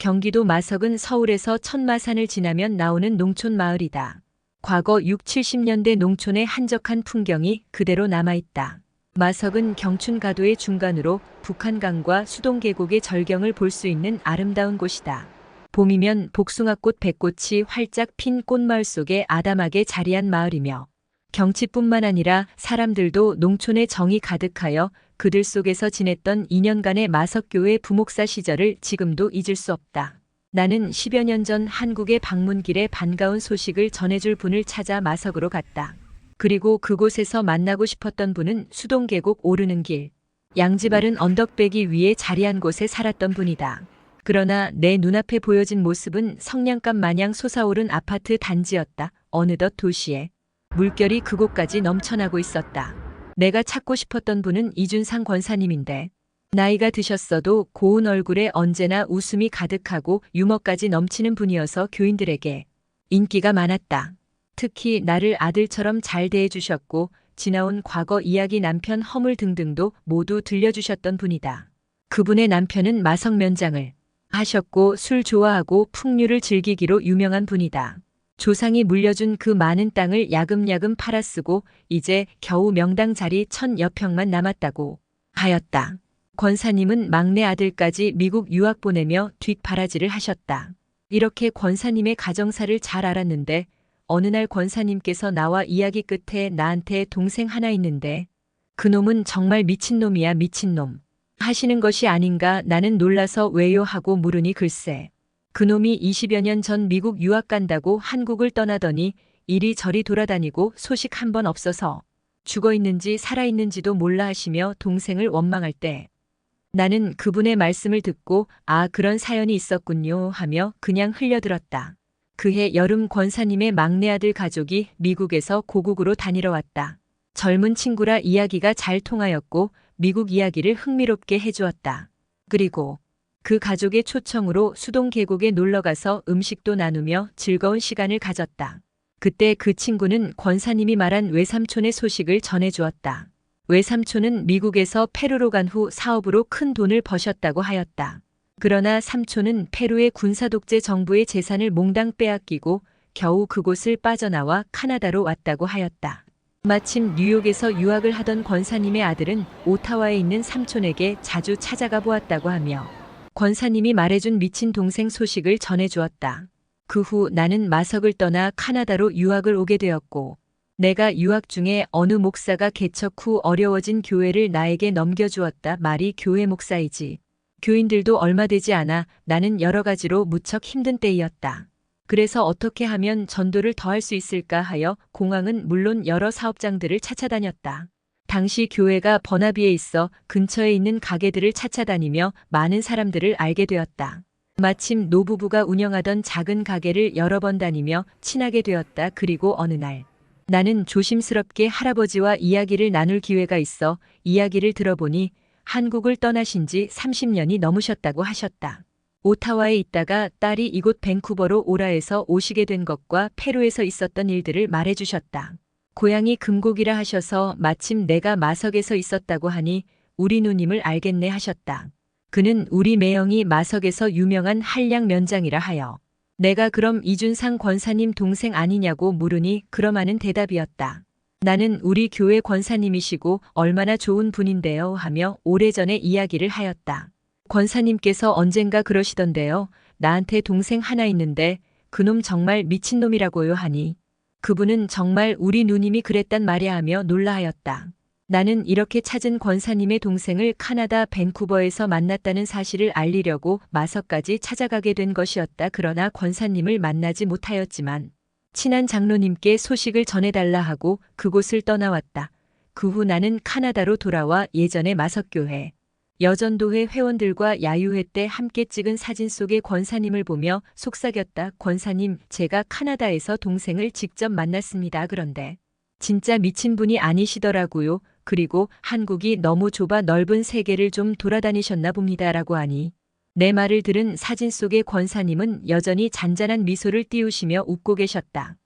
경기도 마석은 서울에서 천마산을 지나면 나오는 농촌 마을이다. 과거 6, 70년대 농촌의 한적한 풍경이 그대로 남아있다. 마석은 경춘가도의 중간으로 북한강과 수동계곡의 절경을 볼 수 있는 아름다운 곳이다. 봄이면 복숭아꽃 백꽃이 활짝 핀 꽃마을 속에 아담하게 자리한 마을이며 경치뿐만 아니라 사람들도 농촌의 정이 가득하여 그들 속에서 지냈던 2년간의 마석교회 부목사 시절을 지금도 잊을 수 없다. 나는 10여 년 전 한국의 방문길에 반가운 소식을 전해줄 분을 찾아 마석으로 갔다. 그리고 그곳에서 만나고 싶었던 분은 수동계곡 오르는 길, 양지바른 언덕배기 위에 자리한 곳에 살았던 분이다. 그러나 내 눈앞에 보여진 모습은 성냥갑 마냥 솟아오른 아파트 단지였다. 어느덧 도시에 물결이 그곳까지 넘쳐나고 있었다. 내가 찾고 싶었던 분은 이준상 권사님인데 나이가 드셨어도 고운 얼굴에 언제나 웃음이 가득하고 유머까지 넘치는 분이어서 교인들에게 인기가 많았다. 특히 나를 아들처럼 잘 대해주셨고 지나온 과거 이야기, 남편 허물 등등도 모두 들려주셨던 분이다. 그분의 남편은 마석면장을 하셨고 술 좋아하고 풍류를 즐기기로 유명한 분이다. 조상이 물려준 그 많은 땅을 야금야금 팔아쓰고 이제 겨우 명당 자리 1000여 평만 남았다고 하였다. 권사님은 막내 아들까지 미국 유학 보내며 뒷바라지를 하셨다. 이렇게 권사님의 가정사를 잘 알았는데 어느 날 권사님께서 나와 이야기 끝에 나한테 동생 하나 있는데 그놈은 정말 미친놈이야 미친놈 하시는 것이 아닌가 나는 놀라서 왜요 하고 물으니 글쎄 그놈이 20여 년 전 미국 유학 간다고 한국을 떠나더니 이리저리 돌아다니고 소식 한 번 없어서 죽어있는지 살아있는지도 몰라 하시며 동생을 원망할 때 나는 그분의 말씀을 듣고 아 그런 사연이 있었군요 하며 그냥 흘려들었다. 그해 여름 권사님의 막내 아들 가족이 미국에서 고국으로 다니러 왔다. 젊은 친구라 이야기가 잘 통하였고 미국 이야기를 흥미롭게 해주었다. 그리고 그 가족의 초청으로 수동계곡에 놀러가서 음식도 나누며 즐거운 시간을 가졌다. 그때 그 친구는 권사님이 말한 외삼촌의 소식을 전해주었다. 외삼촌은 미국에서 페루로 간 후 사업으로 큰 돈을 버셨다고 하였다. 그러나 삼촌은 페루의 군사독재 정부의 재산을 몽땅 빼앗기고 겨우 그곳을 빠져나와 카나다로 왔다고 하였다. 마침 뉴욕에서 유학을 하던 권사님의 아들은 오타와에 있는 삼촌에게 자주 찾아가 보았다고 하며 권사님이 말해준 미친 동생 소식을 전해주었다. 그 후 나는 마석을 떠나 카나다로 유학을 오게 되었고 내가 유학 중에 어느 목사가 개척 후 어려워진 교회를 나에게 넘겨주었다. 말이 교회 목사이지. 교인들도 얼마 되지 않아 나는 여러 가지로 무척 힘든 때이었다. 그래서 어떻게 하면 전도를 더 할 수 있을까 하여 공항은 물론 여러 사업장들을 찾아다녔다. 당시 교회가 버나비에 있어 근처에 있는 가게들을 찾아다니며 많은 사람들을 알게 되었다. 마침 노부부가 운영하던 작은 가게를 여러 번 다니며 친하게 되었다. 그리고 어느 날 나는 조심스럽게 할아버지와 이야기를 나눌 기회가 있어 이야기를 들어보니 한국을 떠나신 지 30년이 넘으셨다고 하셨다. 오타와에 있다가 딸이 이곳 밴쿠버로 오라 해서 오시게 된 것과 페루에서 있었던 일들을 말해주셨다. 고향이 금곡이라 하셔서 마침 내가 마석에서 있었다고 하니 우리 누님을 알겠네 하셨다. 그는 우리 매형이 마석에서 유명한 한량 면장이라 하여 내가 그럼 이준상 권사님 동생 아니냐고 물으니 그러마는 대답이었다. 나는 우리 교회 권사님이시고 얼마나 좋은 분인데요 하며 오래전의 이야기를 하였다. 권사님께서 언젠가 그러시던데요. 나한테 동생 하나 있는데 그놈 정말 미친놈이라고요 하니 그분은 정말 우리 누님이 그랬단 말이야 하며 놀라하였다. 나는 이렇게 찾은 권사님의 동생을 카나다 밴쿠버에서 만났다는 사실을 알리려고 마석까지 찾아가게 된 것이었다. 그러나 권사님을 만나지 못하였지만 친한 장로님께 소식을 전해달라 하고 그곳을 떠나왔다. 그 후 나는 카나다로 돌아와 예전의 마석교회 여전도회 회원들과 야유회 때 함께 찍은 사진 속의 권사님을 보며 속삭였다. 권사님, 제가 카나다에서 동생을 직접 만났습니다. 그런데 진짜 미친 분이 아니시더라고요. 그리고 한국이 너무 좁아 넓은 세계를 좀 돌아다니셨나 봅니다. 라고 하니 내 말을 들은 사진 속의 권사님은 여전히 잔잔한 미소를 띄우시며 웃고 계셨다.